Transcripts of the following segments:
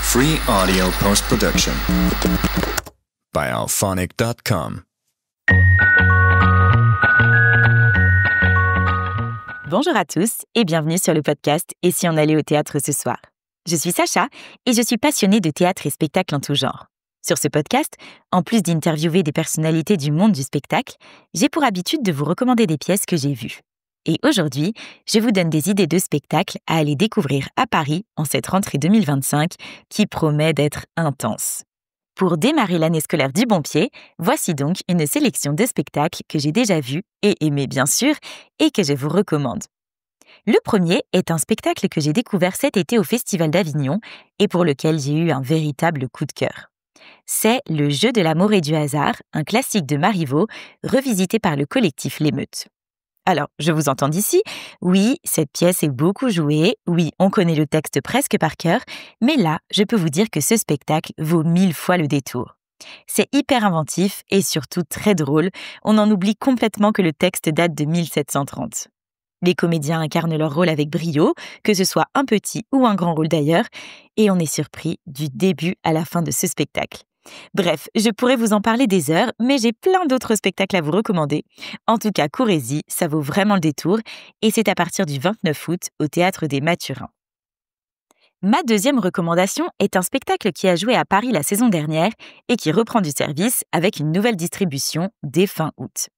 Free audio post-production by alphonic.com. Bonjour à tous et bienvenue sur le podcast « Et si on allait au théâtre ce soir ?» Je suis Sacha et je suis passionnée de théâtre et spectacle en tout genre. Sur ce podcast, en plus d'interviewer des personnalités du monde du spectacle, j'ai pour habitude de vous recommander des pièces que j'ai vues. Et aujourd'hui, je vous donne des idées de spectacles à aller découvrir à Paris en cette rentrée 2025 qui promet d'être intense. Pour démarrer l'année scolaire du bon pied, voici donc une sélection de spectacles que j'ai déjà vus et aimés bien sûr et que je vous recommande. Le premier est un spectacle que j'ai découvert cet été au Festival d'Avignon et pour lequel j'ai eu un véritable coup de cœur. C'est Le jeu de l'amour et du hasard, un classique de Marivaux, revisité par le collectif L'Émeute. Alors, je vous entends d'ici, oui, cette pièce est beaucoup jouée, oui, on connaît le texte presque par cœur, mais là, je peux vous dire que ce spectacle vaut 1000 fois le détour. C'est hyper inventif et surtout très drôle, on en oublie complètement que le texte date de 1730. Les comédiens incarnent leur rôle avec brio, que ce soit un petit ou un grand rôle d'ailleurs, et on est surpris du début à la fin de ce spectacle. Bref, je pourrais vous en parler des heures, mais j'ai plein d'autres spectacles à vous recommander. En tout cas, courez-y, ça vaut vraiment le détour, et c'est à partir du 29 août au Théâtre des Mathurins. Ma deuxième recommandation est un spectacle qui a joué à Paris la saison dernière et qui reprend du service avec une nouvelle distribution dès fin août.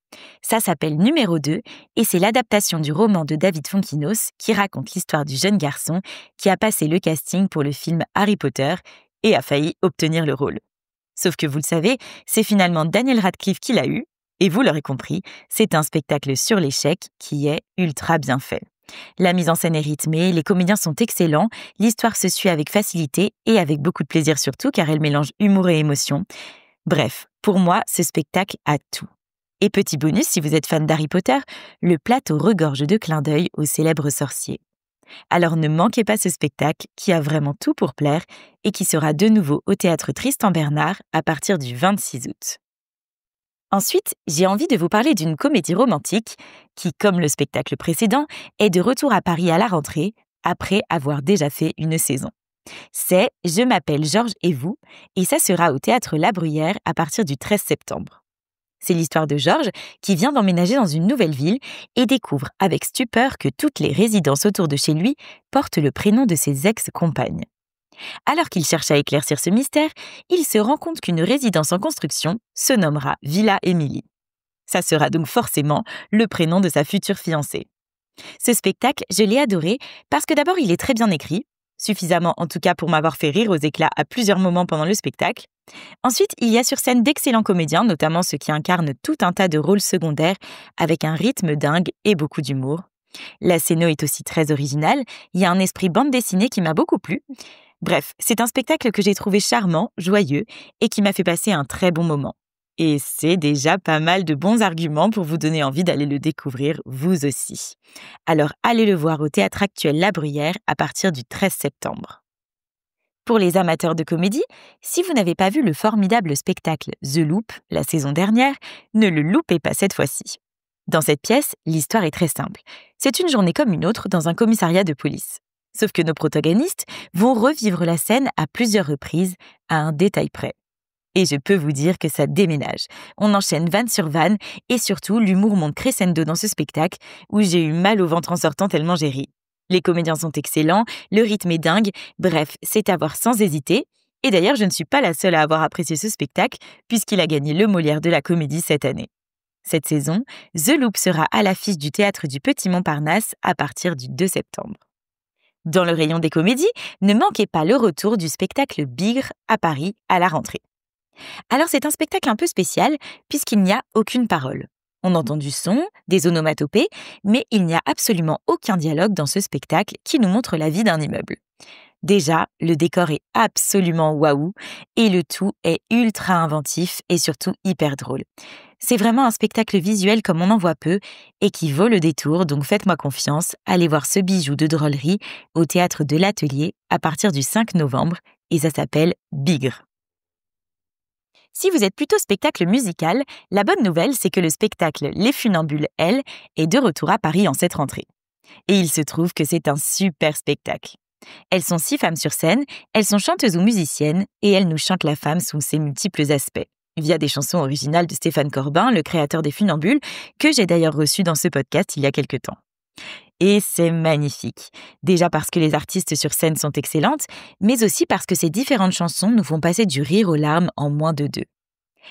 Ça s'appelle Numéro 2 et c'est l'adaptation du roman de David Fonkinos qui raconte l'histoire du jeune garçon qui a passé le casting pour le film Harry Potter et a failli obtenir le rôle. Sauf que vous le savez, c'est finalement Daniel Radcliffe qui l'a eu, et vous l'aurez compris, c'est un spectacle sur l'échec qui est ultra bien fait. La mise en scène est rythmée, les comédiens sont excellents, l'histoire se suit avec facilité et avec beaucoup de plaisir surtout car elle mélange humour et émotion. Bref, pour moi, ce spectacle a tout. Et petit bonus, si vous êtes fan d'Harry Potter, le plateau regorge de clins d'œil au célèbre sorcier. Alors ne manquez pas ce spectacle qui a vraiment tout pour plaire et qui sera de nouveau au Théâtre Tristan Bernard à partir du 26 août. Ensuite, j'ai envie de vous parler d'une comédie romantique qui, comme le spectacle précédent, est de retour à Paris à la rentrée après avoir déjà fait une saison. C'est « Je m'appelle Georges et vous » et ça sera au Théâtre La Bruyère à partir du 13 septembre. C'est l'histoire de Georges qui vient d'emménager dans une nouvelle ville et découvre avec stupeur que toutes les résidences autour de chez lui portent le prénom de ses ex-compagnes. Alors qu'il cherche à éclaircir ce mystère, il se rend compte qu'une résidence en construction se nommera Villa Émilie. Ça sera donc forcément le prénom de sa future fiancée. Ce spectacle, je l'ai adoré parce que d'abord il est très bien écrit, suffisamment en tout cas pour m'avoir fait rire aux éclats à plusieurs moments pendant le spectacle. Ensuite, il y a sur scène d'excellents comédiens, notamment ceux qui incarnent tout un tas de rôles secondaires avec un rythme dingue et beaucoup d'humour. La scéno est aussi très originale, il y a un esprit bande dessinée qui m'a beaucoup plu. Bref, c'est un spectacle que j'ai trouvé charmant, joyeux et qui m'a fait passer un très bon moment. Et c'est déjà pas mal de bons arguments pour vous donner envie d'aller le découvrir vous aussi. Alors allez le voir au Théâtre Actuel La Bruyère à partir du 13 septembre. Pour les amateurs de comédie, si vous n'avez pas vu le formidable spectacle The Loop la saison dernière, ne le loupez pas cette fois-ci. Dans cette pièce, l'histoire est très simple. C'est une journée comme une autre dans un commissariat de police. Sauf que nos protagonistes vont revivre la scène à plusieurs reprises, à un détail près. Et je peux vous dire que ça déménage. On enchaîne vanne sur vanne et surtout, l'humour monte crescendo dans ce spectacle où j'ai eu mal au ventre en sortant tellement j'ai ri. Les comédiens sont excellents, le rythme est dingue, bref, c'est à voir sans hésiter. Et d'ailleurs, je ne suis pas la seule à avoir apprécié ce spectacle puisqu'il a gagné le Molière de la comédie cette année. Cette saison, The Loop sera à l'affiche du Théâtre du Petit Montparnasse à partir du 2 septembre. Dans le rayon des comédies, ne manquez pas le retour du spectacle Bigre à Paris à la rentrée. Alors c'est un spectacle un peu spécial puisqu'il n'y a aucune parole. On entend du son, des onomatopées, mais il n'y a absolument aucun dialogue dans ce spectacle qui nous montre la vie d'un immeuble. Déjà, le décor est absolument waouh et le tout est ultra inventif et surtout hyper drôle. C'est vraiment un spectacle visuel comme on en voit peu et qui vaut le détour, donc faites-moi confiance, allez voir ce bijou de drôlerie au Théâtre de l'Atelier à partir du 5 novembre et ça s'appelle Bigre. Si vous êtes plutôt spectacle musical, la bonne nouvelle, c'est que le spectacle Les Funambules, elle, est de retour à Paris en cette rentrée. Et il se trouve que c'est un super spectacle. Elles sont 6 femmes sur scène, elles sont chanteuses ou musiciennes et elles nous chantent la femme sous ses multiples aspects, via des chansons originales de Stéphane Corbin, le créateur des Funambules, que j'ai d'ailleurs reçu dans ce podcast il y a quelque temps. Et c'est magnifique. Déjà parce que les artistes sur scène sont excellentes, mais aussi parce que ces différentes chansons nous font passer du rire aux larmes en moins de 2.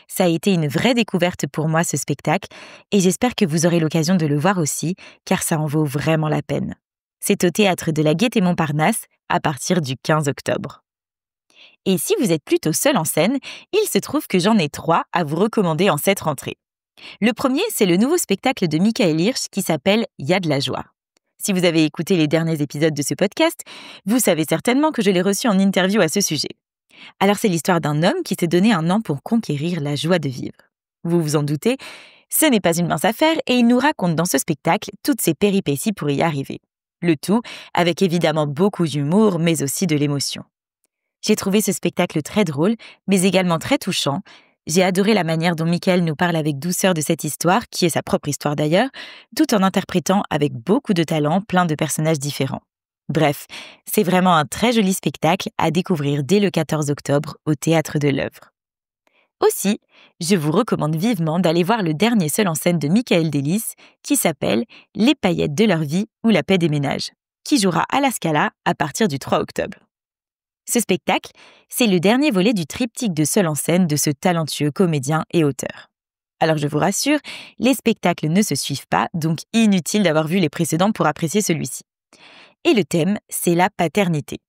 Ça a été une vraie découverte pour moi, ce spectacle, et j'espère que vous aurez l'occasion de le voir aussi, car ça en vaut vraiment la peine. C'est au Théâtre de la Gaîté-Montparnasse à partir du 15 octobre. Et si vous êtes plutôt seul en scène, il se trouve que j'en ai 3 à vous recommander en cette rentrée. Le premier, c'est le nouveau spectacle de Michael Hirsch qui s'appelle « Y a de la joie ». Si vous avez écouté les derniers épisodes de ce podcast, vous savez certainement que je l'ai reçu en interview à ce sujet. Alors c'est l'histoire d'un homme qui s'est donné un an pour conquérir la joie de vivre. Vous vous en doutez, ce n'est pas une mince affaire et il nous raconte dans ce spectacle toutes ses péripéties pour y arriver. Le tout avec évidemment beaucoup d'humour, mais aussi de l'émotion. J'ai trouvé ce spectacle très drôle, mais également très touchant. J'ai adoré la manière dont Michael nous parle avec douceur de cette histoire, qui est sa propre histoire d'ailleurs, tout en interprétant avec beaucoup de talent plein de personnages différents. Bref, c'est vraiment un très joli spectacle à découvrir dès le 14 octobre au Théâtre de l'Œuvre. Aussi, je vous recommande vivement d'aller voir le dernier seul en scène de Michael Delis qui s'appelle « Les paillettes de leur vie ou la paix des ménages », qui jouera à la Scala à partir du 3 octobre. Ce spectacle, c'est le dernier volet du triptyque de seul en scène de ce talentueux comédien et auteur. Alors je vous rassure, les spectacles ne se suivent pas, donc inutile d'avoir vu les précédents pour apprécier celui-ci. Et le thème, c'est la paternité.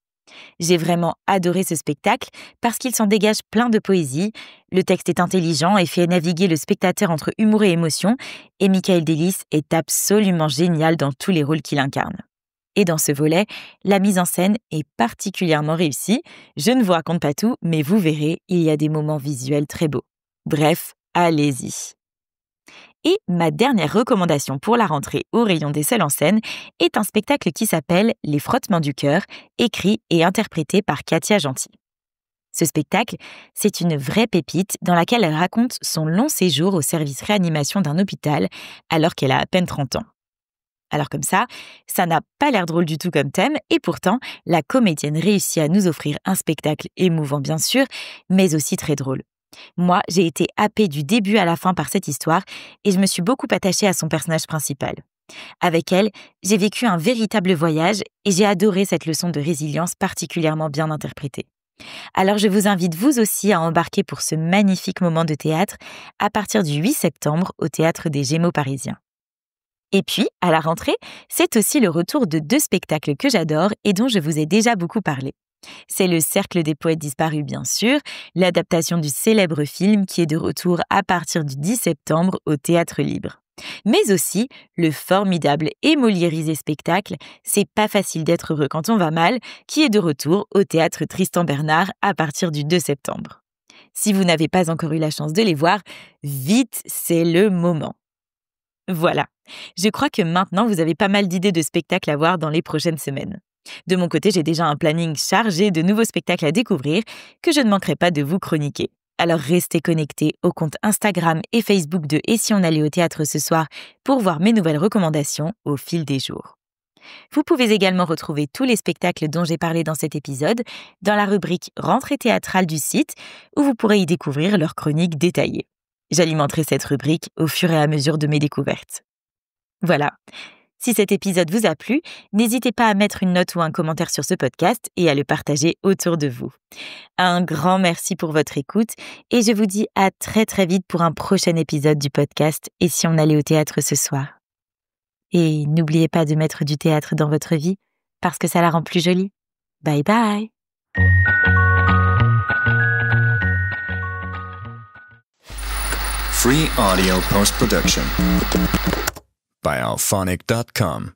J'ai vraiment adoré ce spectacle parce qu'il s'en dégage plein de poésie, le texte est intelligent et fait naviguer le spectateur entre humour et émotion, et Michael Delis est absolument génial dans tous les rôles qu'il incarne. Et dans ce volet, la mise en scène est particulièrement réussie. Je ne vous raconte pas tout, mais vous verrez, il y a des moments visuels très beaux. Bref, allez-y. Et ma dernière recommandation pour la rentrée au rayon des seuls en scène est un spectacle qui s'appelle « Les frottements du cœur », écrit et interprété par Katia Gentil. Ce spectacle, c'est une vraie pépite dans laquelle elle raconte son long séjour au service réanimation d'un hôpital alors qu'elle a à peine 30 ans. Alors comme ça n'a pas l'air drôle du tout comme thème, et pourtant, la comédienne réussit à nous offrir un spectacle émouvant bien sûr, mais aussi très drôle. Moi, j'ai été happée du début à la fin par cette histoire, et je me suis beaucoup attachée à son personnage principal. Avec elle, j'ai vécu un véritable voyage, et j'ai adoré cette leçon de résilience particulièrement bien interprétée. Alors je vous invite vous aussi à embarquer pour ce magnifique moment de théâtre à partir du 8 septembre au Théâtre des Gémeaux parisiens. Et puis, à la rentrée, c'est aussi le retour de 2 spectacles que j'adore et dont je vous ai déjà beaucoup parlé. C'est le Cercle des poètes disparus, bien sûr, l'adaptation du célèbre film qui est de retour à partir du 10 septembre au Théâtre Libre. Mais aussi le formidable et moliérisé spectacle « C'est pas facile d'être heureux quand on va mal » qui est de retour au Théâtre Tristan Bernard à partir du 2 septembre. Si vous n'avez pas encore eu la chance de les voir, vite, c'est le moment. Voilà, je crois que maintenant vous avez pas mal d'idées de spectacles à voir dans les prochaines semaines. De mon côté, j'ai déjà un planning chargé de nouveaux spectacles à découvrir que je ne manquerai pas de vous chroniquer. Alors restez connectés au compte Instagram et Facebook de Et si on allait au théâtre ce soir pour voir mes nouvelles recommandations au fil des jours. Vous pouvez également retrouver tous les spectacles dont j'ai parlé dans cet épisode dans la rubrique Rentrée théâtrale du site où vous pourrez y découvrir leurs chroniques détaillées. J'alimenterai cette rubrique au fur et à mesure de mes découvertes. Voilà. Si cet épisode vous a plu, n'hésitez pas à mettre une note ou un commentaire sur ce podcast et à le partager autour de vous. Un grand merci pour votre écoute et je vous dis à très très vite pour un prochain épisode du podcast Et si on allait au théâtre ce soir. Et n'oubliez pas de mettre du théâtre dans votre vie parce que ça la rend plus jolie. Bye bye! Free audio post-production by alphonic.com.